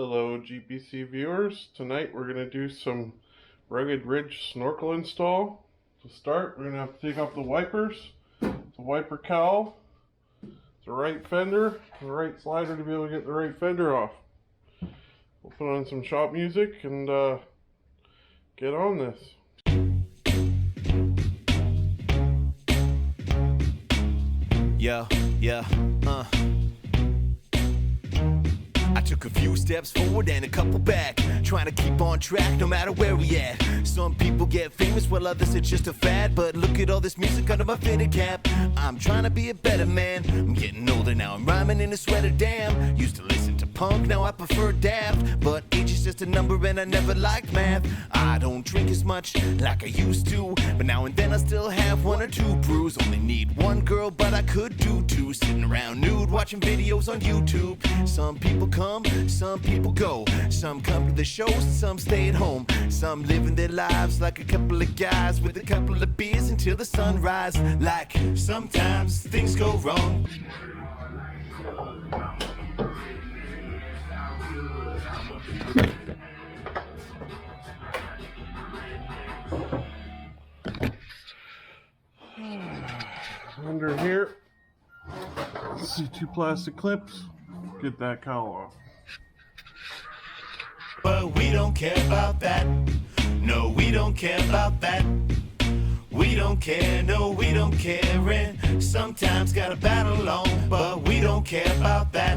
Hello GPC viewers, tonight we're going to do some Rugged Ridge snorkel install. To start, we're going to have to take off the wipers, the wiper cowl, the right fender, the right slider to be able to get the right fender off. We'll put on some shop music and get on this. I took a few steps forward and a couple back, trying to keep on track no matter where we at. Some people get famous while others it's just a fad, but look at all this music under my fitted cap. I'm trying to be a better man. I'm getting older now, I'm rhyming in a sweater, damn. Used to listen to punk, now I prefer Daft, but age is just a number and I never liked math. I don't drink as much like I used to, but now and then I still have one or two brews. Only need one girl, but I could do two. Sitting around nude, watching videos on YouTube. Some people come, some people go. Some come to the shows, some stay at home. Some living their lives like a couple of guys with a couple of beers until the sunrise. Like sometimes things go wrong. Under here, see two plastic clips. Get that cowl off. But we don't care about that. No, we don't care about that. We don't care, no, we don't care. And sometimes gotta battle on, but we don't care about that.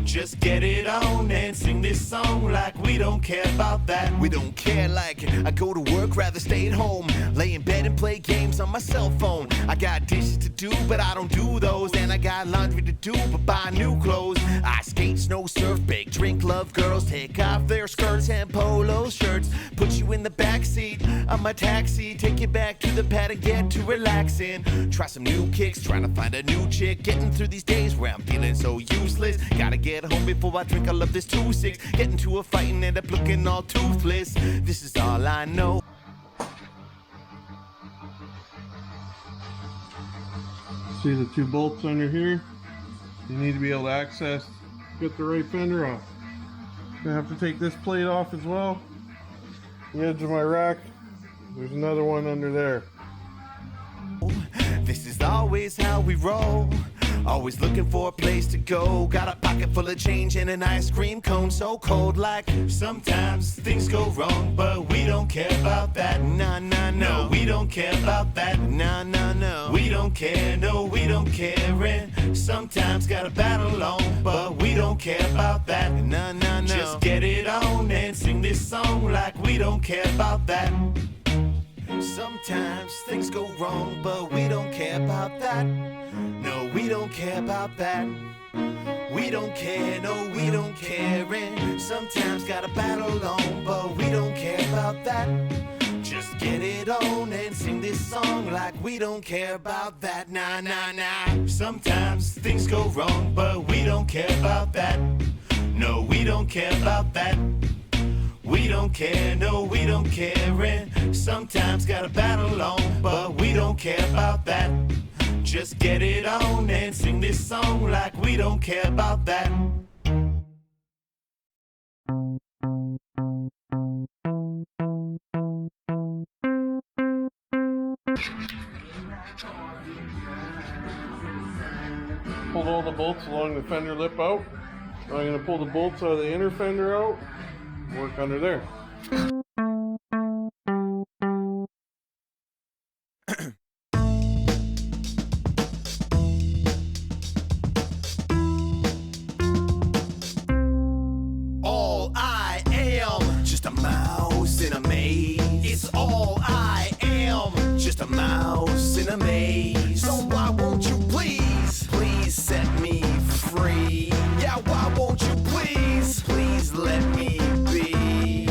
Just get it on and sing this song like we don't care about that. We don't care like I go to work, rather stay at home, lay in bed and play games on my cell phone. I got dishes to do, but I don't do those. And I got laundry to do, but buy new clothes. I skate, snow, surf, bake, drink, love girls, take off their skirts and polo shirts. Put you in the backseat of my taxi, take you back to the pad and get to relaxing. Try some new kicks, trying to find a new chick. Getting through these days where I'm feeling so useless. Gotta get home before I drink all of this 2-6. Get into a fight and end up looking all toothless. This is all I know. See the two bolts under here? You need to be able to access, get the right fender off. Gonna have to take this plate off as well. The edge of my rack, there's another one under there. This is always how we roll. Always looking for a place to go. Got a pocket full of change and an ice cream cone so cold. Like sometimes things go wrong, but we don't care about that. Nah, nah, no, we don't care about that. Nah, nah, no, we don't care, no, we don't care. And sometimes gotta battle on, but we don't care about that. Nah, nah, no, just get it on and sing this song like we don't care about that. Sometimes things go wrong, but we don't care about that. No, we don't care about that. We don't care, no, we don't care. And sometimes gotta battle on, but we don't care about that. Just get it on and sing this song like we don't care about that. Nah, nah, nah. Sometimes things go wrong, but we don't care about that. No, we don't care about that. We don't care, no, we don't care. And sometimes gotta battle on, but we don't care about that. Just get it on and sing this song like we don't care about that. Pulled all the bolts along the fender lip out. Now I'm going to pull the bolts out of the inner fender out. Work under there. All I am, just a mouse in a maze. It's all I am, just a mouse in a maze. So why won't you please, please set me free? Yeah, why won't you please, please let me be?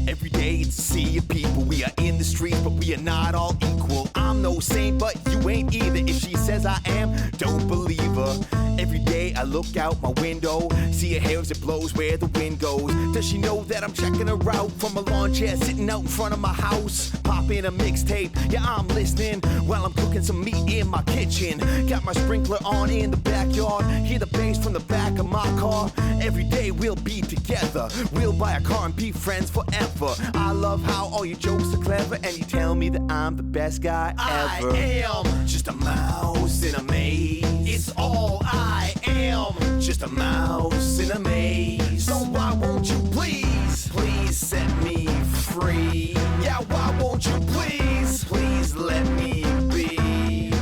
Every day it's a sea of people. We are in the streets, but we are not all equal. I'm no saint, but you ain't either. If she says I am, don't believe her. Every day I look out my window, see her hair as it blows where the wind goes. Does she know that I'm checking her out from a lawn chair sitting out in front of my house? Pop in a mixtape, yeah, I'm listening while I'm cooking some meat in my kitchen. Got my sprinkler on in the backyard, hear the bass from the back of my car. Every day we'll be together, we'll buy a car and be friends forever. I love how all your jokes are clever and you tell me that I'm the best guy ever. I am just a mouse in a maze. It's all I am, just a mouse in a maze. So why won't you please, please set me free? Yeah, why won't you please, please let me be?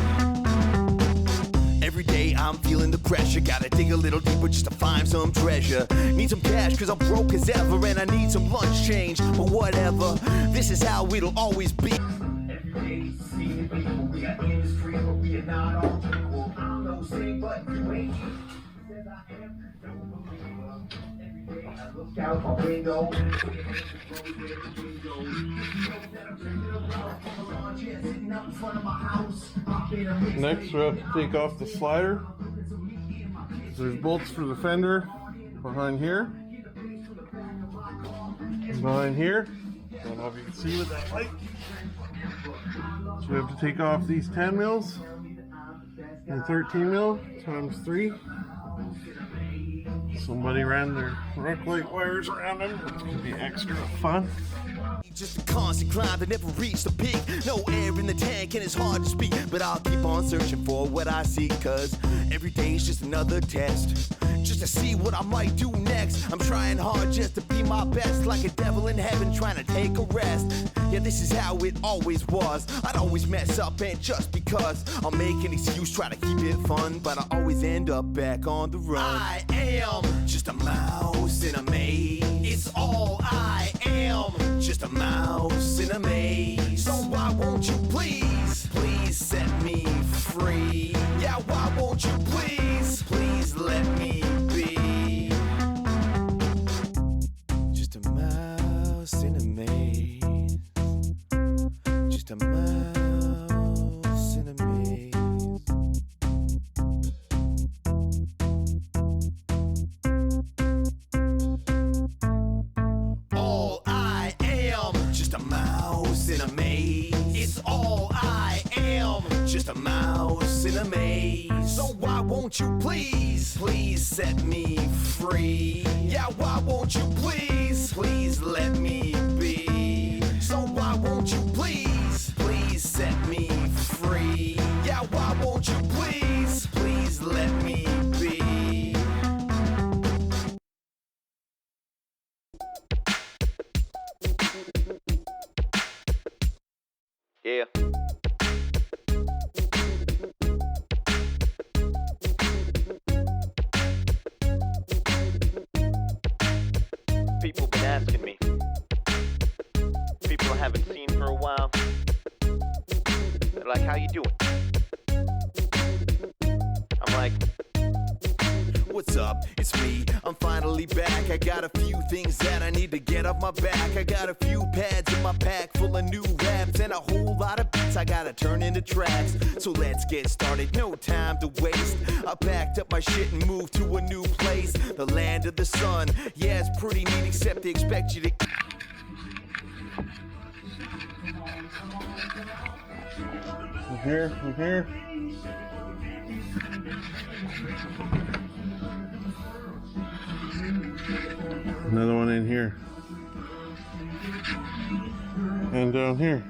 Every day I'm feeling the pressure, gotta dig a little deeper just to find some treasure. Need some cash cause I'm broke as ever and I need some lunch change, but whatever, this is how it'll always be. Every day seeing people, we are in the street but we are not all equal. I'm no saint but you ain't. Says I am, don't believe her. Every day I look out my window, Next we have to take off the slider. There's bolts for the fender behind here. And behind here. I don't know if you can see with that light. So we have to take off these 10 mils and 13 mil times 3. Somebody ran their rock light wires around them. It's gonna be extra fun. Just a constant climb that never reached the peak. No air in the tank and it's hard to speak, but I'll keep on searching for what I see, cause every day is just another test, just to see what I might do next. I'm trying hard just to be my best, like a devil in heaven trying to take a rest. Yeah, this is how it always was. I'd always mess up and just because I'll make an excuse, try to keep it fun, but I always end up back on the run. I am just a mouse in a maze. It's all I am, just a mouse in a maze. So why won't you please, please set me free? Yeah, why won't you please, please let me be? Just a mouse in a maze. Just a mouse in a maze. All I am, just a mouse in a maze. It's all I am, just a mouse in a maze. So why won't you please, please set me free? Yeah, why won't you please, please let me be? So why won't you please, please set me free? Yeah, why won't you please, please let me be? Yeah. People been asking me. People I haven't seen for a while. They're like, how you doing? I'm like, what's up? It's me. I'm finally back. I got a few things that I need to get off my back. I got a few pads in my pack full of new raps and a whole lot of beats I gotta turn into tracks. So let's get started, no time to waste. I packed up my shit and moved to a new place, the land of the sun. Yeah, it's pretty neat, except they expect you to. From here, from here. Another one in here. And down here.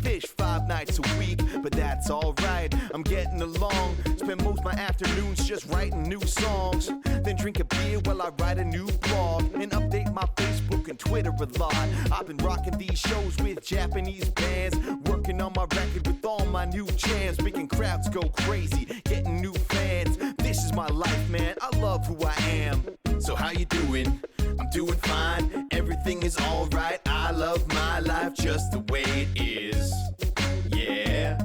Fish 5 nights a week, but that's alright. I'm getting along. Spend most my afternoons just writing new songs. Then drink a beer while I write a new blog and update my Facebook and Twitter a lot. I've been rocking these shows with Japanese bands, working on my record with all my new jams, making crowds go crazy, getting new fans. This is my life, man. I love who I am. So how you doing? I'm doing fine. Everything is alright. I love my life just the way it is. Yeah.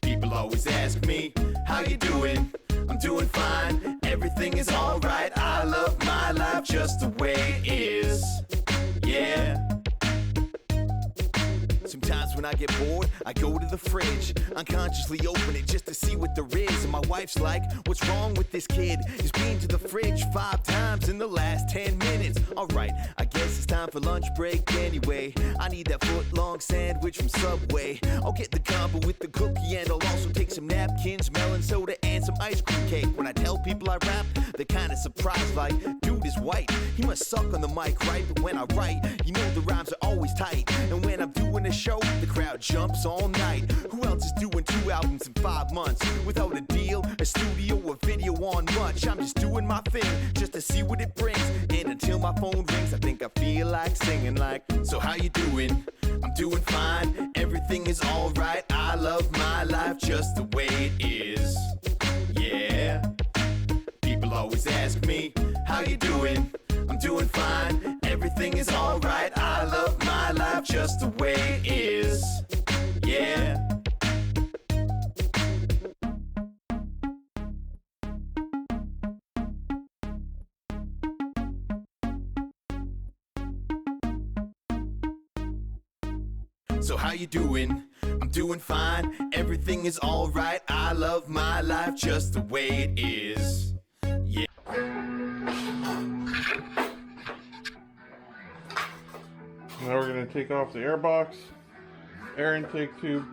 People always ask me, how you doing? I'm doing fine. Everything is alright. I love my life just the way it is. Yeah. Sometimes when I get bored, I go to the fridge, unconsciously open it just to see what there is. And my wife's like, what's wrong with this kid? He's been to the fridge 5 times in the last 10 minutes. Alright, I guess it's time for lunch break anyway. I need that foot-long sandwich from Subway. I'll get the combo with the cookie, and I'll also take some napkins, melon soda, and some ice cream cake. When I tell people I rap, they're kinda surprised, like, dude is white, he must suck on the mic, right? But when I write, you know the rhymes are always tight. And when I'm doing a show, the crowd jumps all night. Who else is doing 2 albums in 5 months without a deal, a studio, or video on much? I'm just doing my thing, just to see what it brings. And until my phone rings, I think I feel like singing like, so how you doing? I'm doing fine, everything is alright. I love my life just the way it is. Yeah. People always ask me, how you doing? I'm doing fine, everything is alright. I love my life just the way it is. Yeah. So how you doing? I'm doing fine, everything is alright. I love my life just the way it is. Yeah. Now we're going to take off the air box, air intake tube,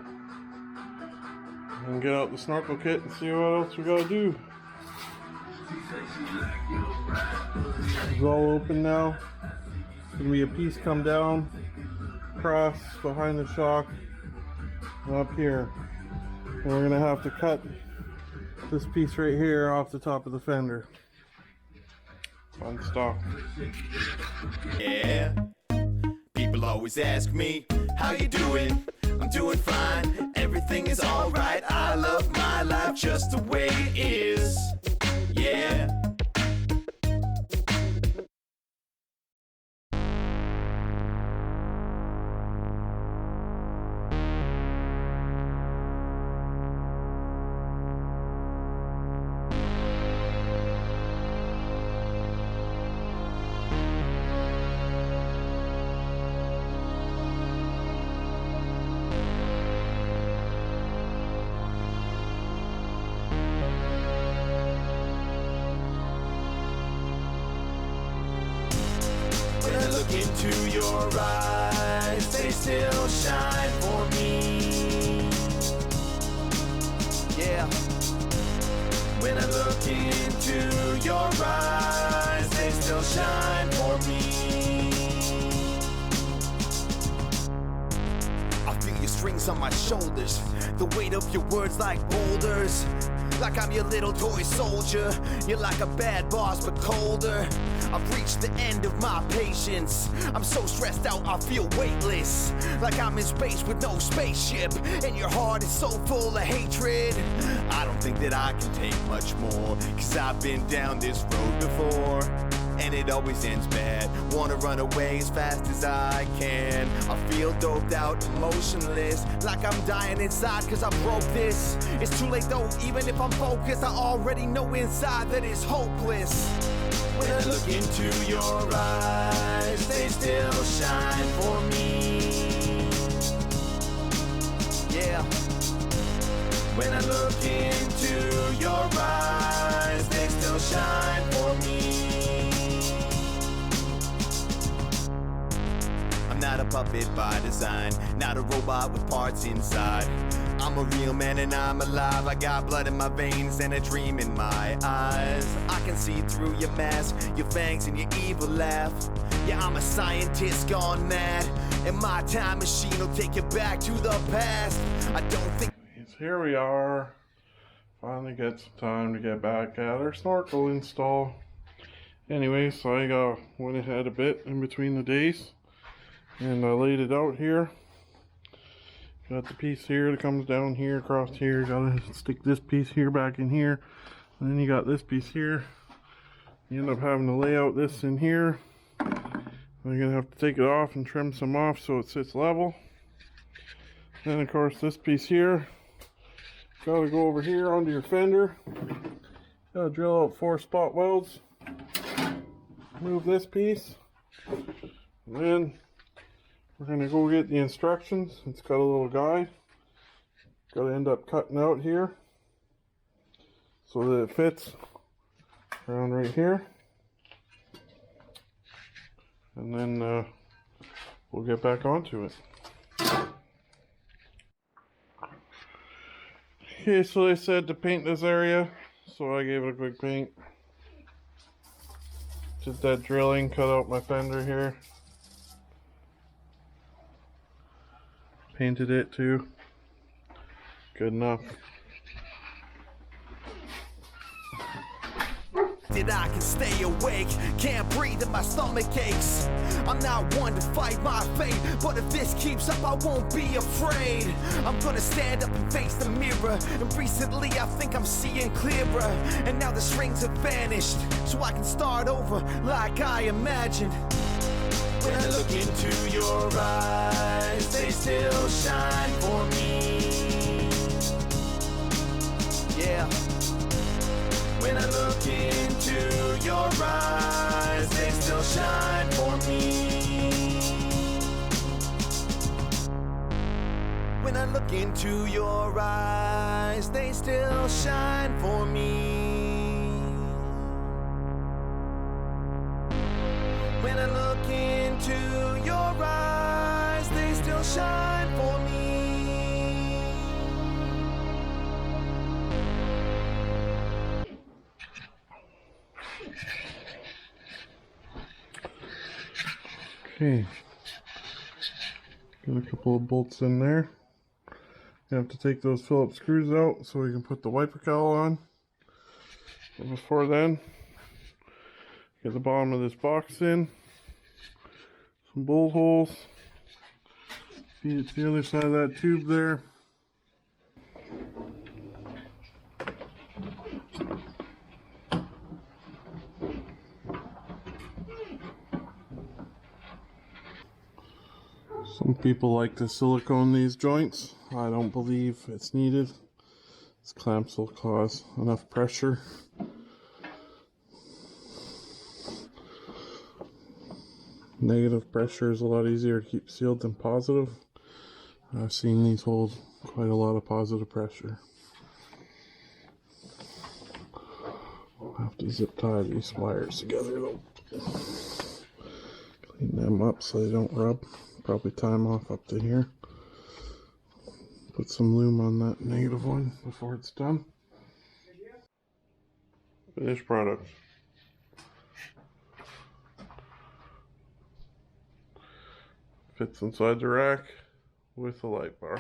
and get out the snorkel kit and see what else we got to do. It's all open now. There's going to be a piece come down, across behind the shock, and up here. And we're going to have to cut this piece right here off the top of the fender. Fun stuff. Yeah. People always ask me, how you doing? I'm doing fine, everything is alright. I love my life just the way it is. Yeah. When I look into your eyes, they still shine for me. Yeah. When I look into your eyes, they still shine for me. I feel your strings on my shoulders, the weight of your words like boulders. Like I'm your little toy soldier. You're like a bad boss but colder. I've reached the end of my patience. I'm so stressed out I feel weightless, like I'm in space with no spaceship. And your heart is so full of hatred. I don't think that I can take much more, cause I've been down this road before, and it always ends bad. Wanna run away as fast as I can. I feel doped out, emotionless, like I'm dying inside cause I broke this. It's too late though, even if I'm focused, I already know inside that it's hopeless. When I look into your eyes, they still shine for me. Yeah. When I look into your eyes, they still shine for me. I'm not a puppet by design, not a robot with parts inside. I'm a real man and I'm alive. I got blood in my veins and a dream in my eyes. I can see through your mask, your fangs and your evil laugh. Yeah, I'm a scientist gone mad, and my time machine will take you back to the past. I don't think... Here we are. Finally get some time to get back at our snorkel install. Anyway, so I went ahead a bit in between the days, and I laid it out here. Got the piece here that comes down here across here. Gotta stick this piece here back in here, and then you got this piece here. You end up having to lay out this in here. You're gonna have to take it off and trim some off so it sits level. Then of course this piece here, gotta go over here onto your fender. Gotta drill out 4 spot welds. Move this piece, and then We're gonna go get the instructions. It's got a little guide. Got to end up cutting out here so that it fits around right here. And then we'll get back onto it. Okay, so they said to paint this area, so I gave it a quick paint. Did that drilling, cut out my fender here. Painted it too. Good enough. I can stay awake, can't breathe and my stomach aches. I'm not one to fight my fate, but if this keeps up I won't be afraid. I'm gonna stand up and face the mirror, and recently I think I'm seeing clearer. And now the strings have vanished, so I can start over like I imagined. When I look into your eyes, they still shine for me. Yeah. When I look into your eyes, they still shine for me. When I look into your eyes, they still shine for me. When I look into your eyes, they still shine for me. Okay, got a couple of bolts in there. You have to take those Phillips screws out so we can put the wiper cowl on. But before then, get the bottom of this box in, some bolt holes, feed it to the other side of that tube there. Some people like to silicone these joints. I don't believe it's needed. These clamps will cause enough pressure. Negative pressure is a lot easier to keep sealed than positive. I've seen these hold quite a lot of positive pressure. I'll have to zip tie these wires together though. Clean them up so they don't rub. Probably tie them off up to here. Put some loom on that negative one before it's done. Finished product. Fits inside the rack with a light bar.